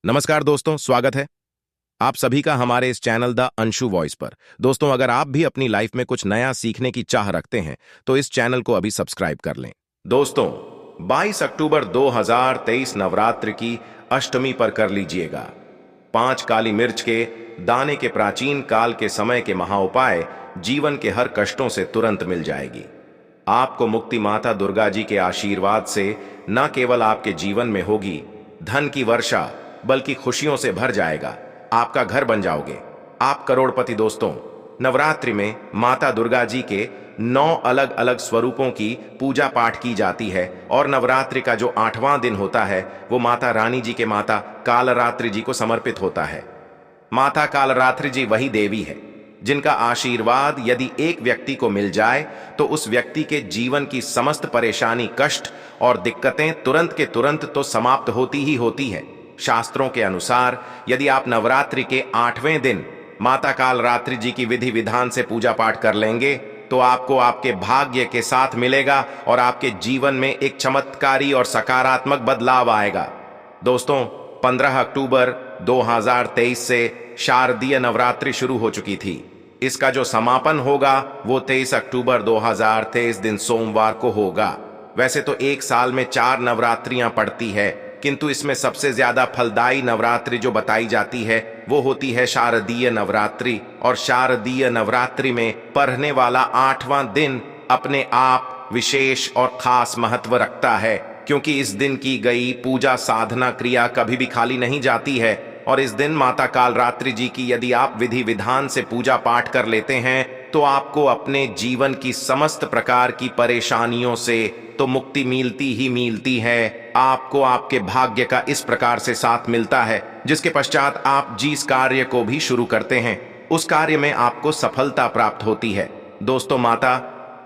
नमस्कार दोस्तों, स्वागत है आप सभी का हमारे इस चैनल द अंशु वॉइस पर। दोस्तों, अगर आप भी अपनी लाइफ में कुछ नया सीखने की चाह रखते हैं तो इस चैनल को अभी सब्सक्राइब कर लें। दोस्तों, 22 अक्टूबर 2023 नवरात्र की अष्टमी पर कर लीजिएगा 5 काली मिर्च के दाने के प्राचीन काल के समय के महाउपाय जीवन के हर कष्टों से तुरंत मिल जाएगी। आपको मुक्ति माता दुर्गा जी के आशीर्वाद से न केवल आपके जीवन में होगी धन की वर्षा, बल्कि खुशियों से भर जाएगा। आपका घर बन जाओगे, आप करोड़पति। दोस्तों, नवरात्रि में माता दुर्गा जी के 9 अलग अलग स्वरूपों की पूजा पाठ की जाती है और नवरात्रि का जो 8वां दिन होता है वो माता रानी जी के माता कालरात्रि जी को समर्पित होता है। माता कालरात्रि जी वही देवी है जिनका आशीर्वाद यदि एक व्यक्ति को मिल जाए तो उस व्यक्ति के जीवन की समस्त परेशानी, कष्ट और दिक्कतें तुरंत के तुरंत तो समाप्त होती ही होती है। शास्त्रों के अनुसार यदि आप नवरात्रि के 8वें दिन माता कालरात्रि जी की विधि विधान से पूजा पाठ कर लेंगे तो आपको आपके भाग्य के साथ मिलेगा और आपके जीवन में एक चमत्कारी और सकारात्मक बदलाव आएगा। दोस्तों, 15 अक्टूबर 2023 से शारदीय नवरात्रि शुरू हो चुकी थी। इसका जो समापन होगा वो 23 अक्टूबर 2023 दिन सोमवार को होगा। वैसे तो एक साल में 4 नवरात्रियां पड़ती है, किंतु इसमें सबसे ज्यादा फलदायी नवरात्रि जो बताई जाती है वो होती है शारदीय नवरात्रि। और शारदीय नवरात्रि में पढ़ने वाला 8वां दिन अपने आप विशेष और खास महत्व रखता है, क्योंकि इस दिन की गई पूजा साधना क्रिया कभी भी खाली नहीं जाती है। और इस दिन माता कालरात्रि जी की यदि आप विधि विधान से पूजा पाठ कर लेते हैं तो आपको अपने जीवन की समस्त प्रकार की परेशानियों से तो मुक्ति मिलती ही मिलती है। आपको आपके भाग्य का इस प्रकार से साथ मिलता है जिसके पश्चात आप जिस कार्य को भी शुरू करते हैं उस कार्य में आपको सफलता प्राप्त होती है। दोस्तों, माता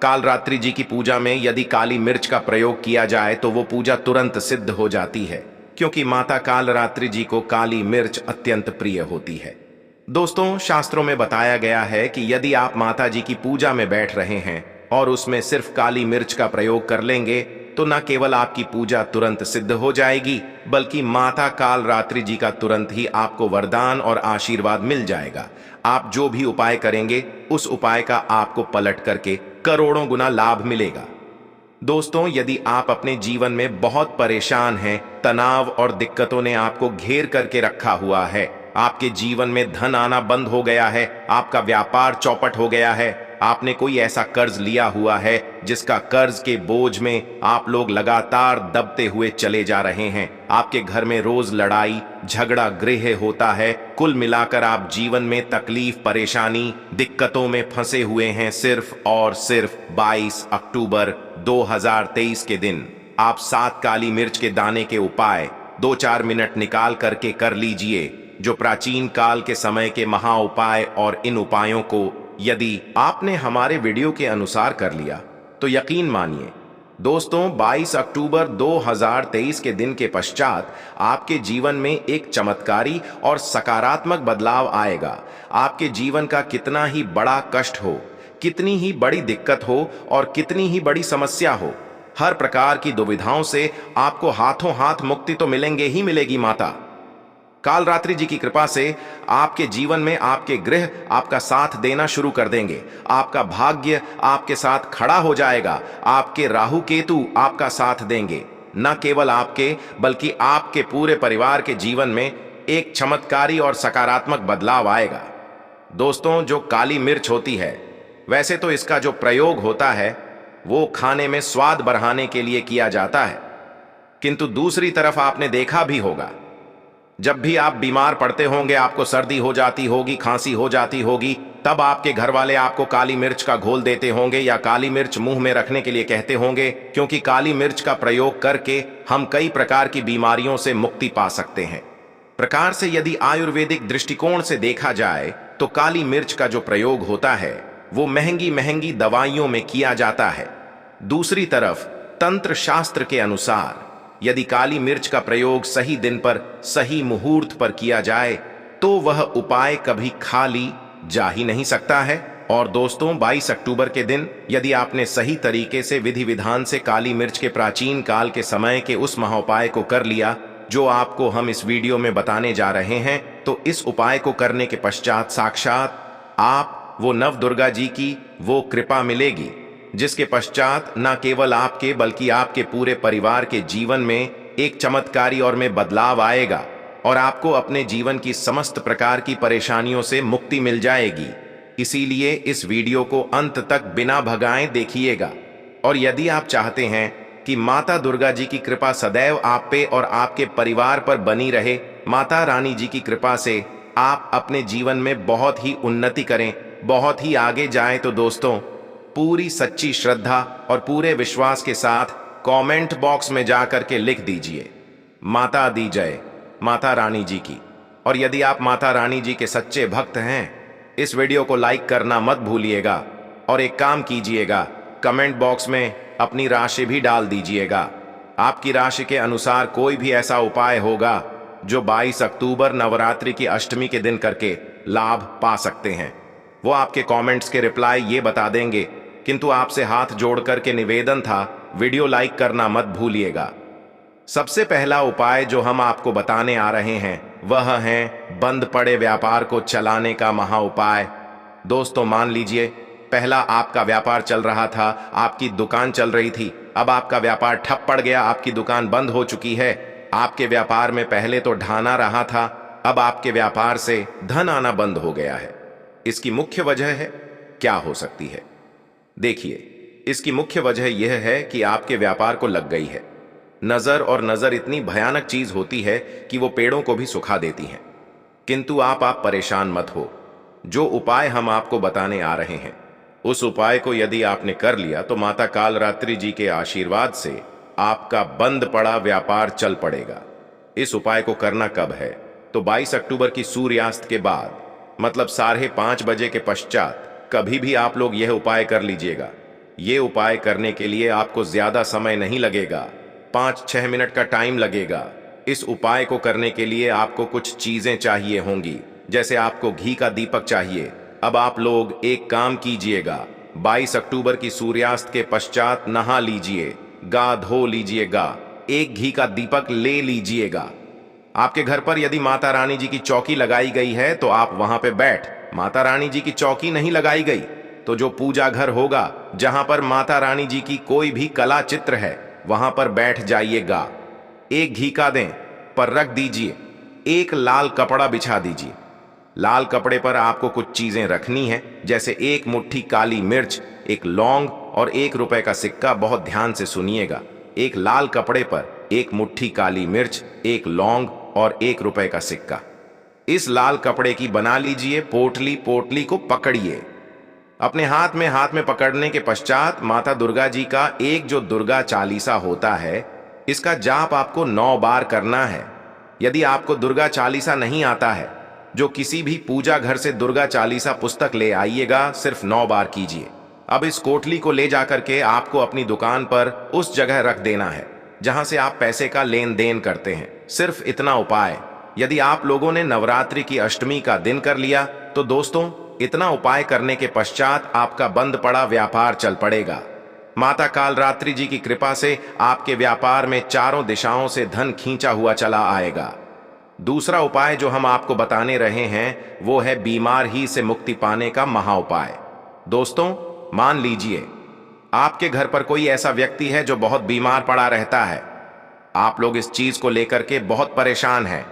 कालरात्रि जी की पूजा में यदि काली मिर्च का प्रयोग किया जाए तो वो पूजा तुरंत सिद्ध हो जाती है, क्योंकि माता कालरात्रि जी को काली मिर्च अत्यंत प्रिय होती है। दोस्तों, शास्त्रों में बताया गया है कि यदि आप माता जी की पूजा में बैठ रहे हैं और उसमें सिर्फ काली मिर्च का प्रयोग कर लेंगे तो न केवल आपकी पूजा तुरंत सिद्ध हो जाएगी, बल्कि माता कालरात्रि जी का तुरंत ही आपको वरदान और आशीर्वाद मिल जाएगा। आप जो भी उपाय करेंगे उस उपाय का आपको पलट करके करोड़ों गुना लाभ मिलेगा। दोस्तों, यदि आप अपने जीवन में बहुत परेशान हैं, तनाव और दिक्कतों ने आपको घेर करके रखा हुआ है, आपके जीवन में धन आना बंद हो गया है, आपका व्यापार चौपट हो गया है, आपने कोई ऐसा कर्ज लिया हुआ है जिसका कर्ज के बोझ में आप लोग लगातार दबते हुए चले जा रहे हैं, आपके घर में रोज लड़ाई झगड़ा गृह होता है, कुल मिलाकर आप जीवन में तकलीफ, परेशानी, दिक्कतों में फंसे हुए हैं, सिर्फ और सिर्फ 22 अक्टूबर 2023 के दिन आप 7 काली मिर्च के दाने के उपाय 2-4 मिनट निकाल करके कर लीजिए, जो प्राचीन काल के समय के महा उपाय। और इन उपायों को यदि आपने हमारे वीडियो के अनुसार कर लिया तो यकीन मानिए दोस्तों, 22 अक्टूबर 2023 के दिन के पश्चात आपके जीवन में एक चमत्कारी और सकारात्मक बदलाव आएगा। आपके जीवन का कितना ही बड़ा कष्ट हो, कितनी ही बड़ी दिक्कत हो और कितनी ही बड़ी समस्या हो, हर प्रकार की दुविधाओं से आपको हाथों हाथ मुक्ति तो मिलेंगे ही मिलेगी। माता कालरात्रि जी की कृपा से आपके जीवन में आपके ग्रह आपका साथ देना शुरू कर देंगे, आपका भाग्य आपके साथ खड़ा हो जाएगा, आपके राहु केतु आपका साथ देंगे। न केवल आपके बल्कि आपके पूरे परिवार के जीवन में एक चमत्कारी और सकारात्मक बदलाव आएगा। दोस्तों, जो काली मिर्च होती है, वैसे तो इसका जो प्रयोग होता है वो खाने में स्वाद बढ़ाने के लिए किया जाता है, किंतु दूसरी तरफ आपने देखा भी होगा जब भी आप बीमार पड़ते होंगे, आपको सर्दी हो जाती होगी, खांसी हो जाती होगी, तब आपके घर वाले आपको काली मिर्च का घोल देते होंगे या काली मिर्च मुंह में रखने के लिए कहते होंगे, क्योंकि काली मिर्च का प्रयोग करके हम कई प्रकार की बीमारियों से मुक्ति पा सकते हैं। प्रकार से यदि आयुर्वेदिक दृष्टिकोण से देखा जाए तो काली मिर्च का जो प्रयोग होता है वो महंगी महंगी दवाइयों में किया जाता है। दूसरी तरफ तंत्र शास्त्र के अनुसार यदि काली मिर्च का प्रयोग सही दिन पर, सही मुहूर्त पर किया जाए तो वह उपाय कभी खाली जा ही नहीं सकता है। और दोस्तों, 22 अक्टूबर के दिन यदि आपने सही तरीके से विधि विधान से काली मिर्च के प्राचीन काल के समय के उस महाउपाय को कर लिया, जो आपको हम इस वीडियो में बताने जा रहे हैं, तो इस उपाय को करने के पश्चात साक्षात आप वो नव दुर्गा जी की वो कृपा मिलेगी, जिसके पश्चात न केवल आपके बल्कि आपके पूरे परिवार के जीवन में एक चमत्कारी और में बदलाव आएगा और आपको अपने जीवन की समस्त प्रकार की परेशानियों से मुक्ति मिल जाएगी। इसीलिए इस वीडियो को अंत तक बिना भगाएं देखिएगा। और यदि आप चाहते हैं कि माता दुर्गा जी की कृपा सदैव आप पे और आपके परिवार पर बनी रहे, माता रानी जी की कृपा से आप अपने जीवन में बहुत ही उन्नति करें, बहुत ही आगे जाएं, तो दोस्तों पूरी सच्ची श्रद्धा और पूरे विश्वास के साथ कमेंट बॉक्स में जाकर के लिख दीजिए माता दी जय, माता रानी जी की। और यदि आप माता रानी जी के सच्चे भक्त हैं, इस वीडियो को लाइक करना मत भूलिएगा और एक काम कीजिएगा, कमेंट बॉक्स में अपनी राशि भी डाल दीजिएगा। आपकी राशि के अनुसार कोई भी ऐसा उपाय होगा जो 22 अक्टूबर नवरात्रि की अष्टमी के दिन करके लाभ पा सकते हैं, वो आपके कमेंट्स के रिप्लाई ये बता देंगे। किंतु आपसे हाथ जोड़कर के निवेदन था, वीडियो लाइक करना मत भूलिएगा। सबसे पहला उपाय जो हम आपको बताने आ रहे हैं वह है बंद पड़े व्यापार को चलाने का महा उपाय। दोस्तों मान लीजिए, पहला आपका व्यापार चल रहा था, आपकी दुकान चल रही थी, अब आपका व्यापार ठप पड़ गया, आपकी दुकान बंद हो चुकी है। आपके व्यापार में पहले तो ढाना रहा था, अब आपके व्यापार से धन आना बंद हो गया है। इसकी मुख्य वजह है क्या हो सकती है? देखिए, इसकी मुख्य वजह यह है कि आपके व्यापार को लग गई है नजर, और नजर इतनी भयानक चीज होती है कि वो पेड़ों को भी सुखा देती है। किंतु आप परेशान मत हो, जो उपाय हम आपको बताने आ रहे हैं उस उपाय को यदि आपने कर लिया तो माता कालरात्रि जी के आशीर्वाद से आपका बंद पड़ा व्यापार चल पड़ेगा। इस उपाय को करना कब है? तो 22 अक्टूबर की सूर्यास्त के बाद, मतलब 5:30 बजे के पश्चात कभी भी आप लोग यह उपाय कर लीजिएगा। ये उपाय करने के लिए आपको ज्यादा समय नहीं लगेगा, 5-6 मिनट का टाइम लगेगा। इस उपाय को करने के लिए आपको कुछ चीजें चाहिए होंगी, जैसे आपको घी का दीपक चाहिए। अब आप लोग एक काम कीजिएगा, 22 अक्टूबर की सूर्यास्त के पश्चात नहा लीजिए, गा धो लीजिएगा, एक घी का दीपक ले लीजिएगा। आपके घर पर यदि माता रानी जी की चौकी लगाई गई है तो आप वहां पे बैठ, माता रानी जी की चौकी नहीं लगाई गई तो जो पूजा घर होगा जहां पर माता रानी जी की कोई भी कला चित्र है वहां पर बैठ जाइएगा। एक घी का दें पर रख दीजिए, एक लाल कपड़ा बिछा दीजिए। लाल कपड़े पर आपको कुछ चीजें रखनी है, जैसे एक मुट्ठी काली मिर्च, एक लौंग और 1 रुपए का सिक्का। बहुत ध्यान से सुनिएगा, एक लाल कपड़े पर एक मुट्ठी काली मिर्च, एक लौंग और 1 रुपए का सिक्का। इस लाल कपड़े की बना लीजिए पोटली, पोटली को पकड़िए। अपने हाथ में पकड़ने के पश्चात माता दुर्गा जी का एक जो दुर्गा चालीसा होता है, इसका जाप आपको 9 बार करना है। यदि आपको दुर्गा चालीसा नहीं आता है, जो किसी भी पूजा घर से दुर्गा चालीसा पुस्तक ले आइएगा, सिर्फ 9 बार कीजिए। अब इस कोटली को ले जाकर के आपको अपनी दुकान पर उस जगह रख देना है जहां से आप पैसे का लेन देन करते हैं। सिर्फ इतना उपाय यदि आप लोगों ने नवरात्रि की अष्टमी का दिन कर लिया तो दोस्तों इतना उपाय करने के पश्चात आपका बंद पड़ा व्यापार चल पड़ेगा। माता कालरात्रि जी की कृपा से आपके व्यापार में चारों दिशाओं से धन खींचा हुआ चला आएगा। दूसरा उपाय जो हम आपको बताने रहे हैं वो है बीमार ही से मुक्ति पाने का महा उपाय। दोस्तों मान लीजिए, आपके घर पर कोई ऐसा व्यक्ति है जो बहुत बीमार पड़ा रहता है। आप लोग इस चीज को लेकर के बहुत परेशान हैं।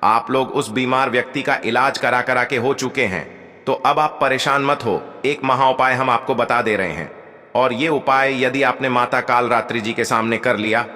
आप लोग उस बीमार व्यक्ति का इलाज करा करा के हो चुके हैं, तो अब आप परेशान मत हो, एक महा उपाय हम आपको बता दे रहे हैं। और ये उपाय यदि आपने माता कालरात्रि जी के सामने कर लिया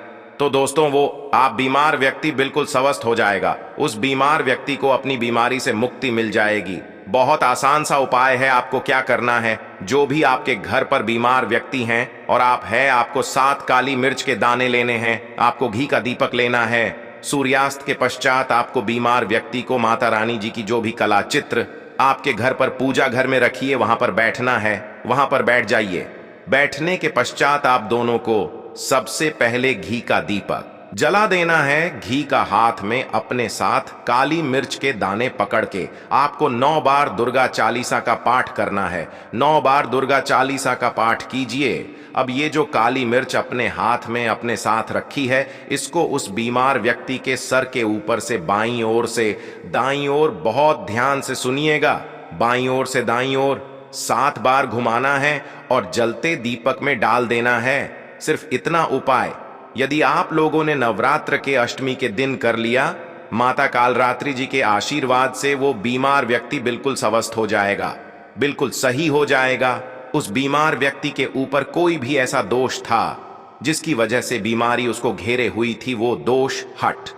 तो दोस्तों वो आप बीमार व्यक्ति बिल्कुल स्वस्थ हो जाएगा। उस बीमार व्यक्ति को अपनी बीमारी से मुक्ति मिल जाएगी। बहुत आसान सा उपाय है। आपको क्या करना है, जो भी आपके घर पर बीमार व्यक्ति हैं और आप है, आपको 7 काली मिर्च के दाने लेने हैं, आपको घी का दीपक लेना है। सूर्यास्त के पश्चात आपको बीमार व्यक्ति को माता रानी जी की जो भी कला चित्र आपके घर पर पूजा घर में रखिए, वहां पर बैठना है, वहां पर बैठ जाइए। बैठने के पश्चात आप दोनों को सबसे पहले घी का दीपक जला देना है घी का हाथ में अपने साथ, काली मिर्च के दाने पकड़ के। आपको 9 बार दुर्गा चालीसा का पाठ करना है। 9 बार दुर्गा चालीसा का पाठ कीजिए। अब ये जो काली मिर्च अपने हाथ में अपने साथ रखी है, इसको उस बीमार व्यक्ति के सर के ऊपर से बाईं ओर से दाईं ओर, बहुत ध्यान से सुनिएगा, बाईं ओर से दाईं ओर 7 बार घुमाना है और जलते दीपक में डाल देना है। सिर्फ इतना उपाय यदि आप लोगों ने नवरात्र के अष्टमी के दिन कर लिया, माता कालरात्रि जी के आशीर्वाद से वो बीमार व्यक्ति बिल्कुल स्वस्थ हो जाएगा, बिल्कुल सही हो जाएगा। उस बीमार व्यक्ति के ऊपर कोई भी ऐसा दोष था जिसकी वजह से बीमारी उसको घेरे हुई थी, वो दोष हट।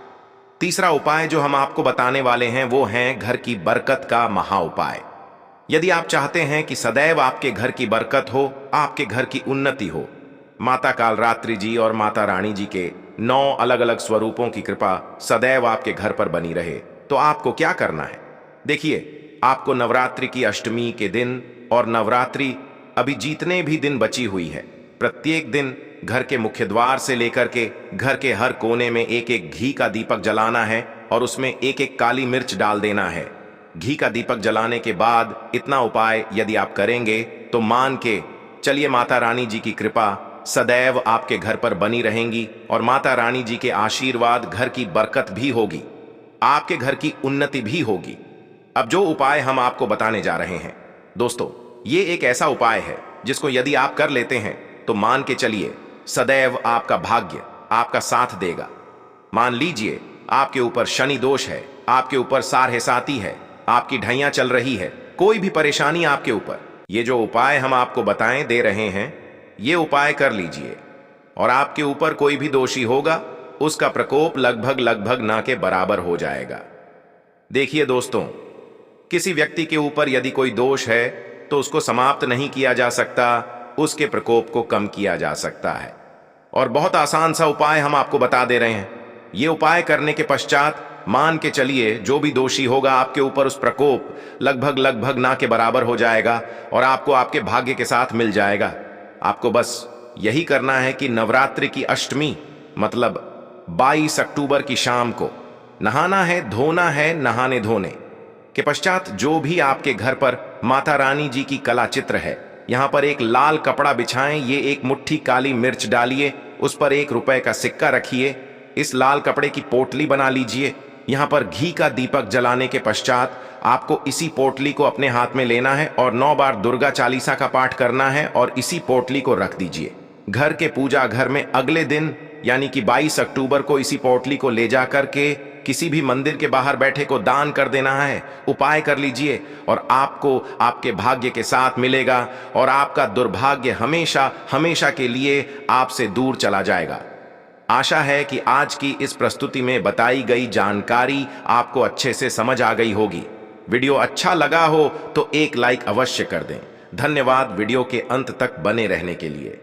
तीसरा उपाय जो हम आपको बताने वाले हैं वो है घर की बरकत का महा उपाय। यदि आप चाहते हैं कि सदैव आपके घर की बरकत हो, आपके घर की उन्नति हो, माता कालरात्रि जी और माता रानी जी के 9 अलग अलग स्वरूपों की कृपा सदैव आपके घर पर बनी रहे, तो आपको क्या करना है? देखिए, आपको नवरात्रि की अष्टमी के दिन और नवरात्रि अभी जितने भी दिन बची हुई है, प्रत्येक दिन घर के मुख्य द्वार से लेकर के घर के हर कोने में एक एक घी का दीपक जलाना है और उसमें एक एक काली मिर्च डाल देना है। घी का दीपक जलाने के बाद इतना उपाय यदि आप करेंगे तो मान के चलिए माता रानी जी की कृपा सदैव आपके घर पर बनी रहेंगी और माता रानी जी के आशीर्वाद, घर की बरकत भी होगी, आपके घर की उन्नति भी होगी। अब जो उपाय हम आपको बताने जा रहे हैं दोस्तों, ये एक ऐसा उपाय है जिसको यदि आप कर लेते हैं तो मान के चलिए सदैव आपका भाग्य आपका साथ देगा। मान लीजिए आपके ऊपर शनि दोष है, आपके ऊपर साढ़े साती है, आपकी ढैया चल रही है, कोई भी परेशानी आपके ऊपर, ये जो उपाय हम आपको बताएं दे रहे हैं, ये उपाय कर लीजिए और आपके ऊपर कोई भी दोषी होगा उसका प्रकोप लगभग ना के बराबर हो जाएगा। देखिए दोस्तों, किसी व्यक्ति के ऊपर यदि कोई दोष है तो उसको समाप्त नहीं किया जा सकता, उसके प्रकोप को कम किया जा सकता है। और बहुत आसान सा उपाय हम आपको बता दे रहे हैं। ये उपाय करने के पश्चात मान के चलिए जो भी दोषी होगा आपके ऊपर उस प्रकोप लगभग ना के बराबर हो जाएगा और आपको आपके भाग्य के साथ मिल जाएगा। आपको बस यही करना है कि नवरात्रि की अष्टमी मतलब 22 अक्टूबर की शाम को नहाना है, धोना है। नहाने धोने के पश्चात जो भी आपके घर पर माता रानी जी की कला चित्र है, यहां पर एक लाल कपड़ा बिछाएं, ये एक मुट्ठी काली मिर्च डालिए, उस पर 1 रुपए का सिक्का रखिए, इस लाल कपड़े की पोटली बना लीजिए। यहां पर घी का दीपक जलाने के पश्चात आपको इसी पोटली को अपने हाथ में लेना है और 9 बार दुर्गा चालीसा का पाठ करना है और इसी पोटली को रख दीजिए घर के पूजा घर में। अगले दिन यानी कि 22 अक्टूबर को इसी पोटली को ले जाकर के किसी भी मंदिर के बाहर बैठे को दान कर देना है। उपाय कर लीजिए और आपको आपके भाग्य के साथ मिलेगा और आपका दुर्भाग्य हमेशा हमेशा के लिए आपसे दूर चला जाएगा। आशा है कि आज की इस प्रस्तुति में बताई गई जानकारी आपको अच्छे से समझ आ गई होगी। वीडियो अच्छा लगा हो तो एक लाइक अवश्य कर दें। धन्यवाद वीडियो के अंत तक बने रहने के लिए।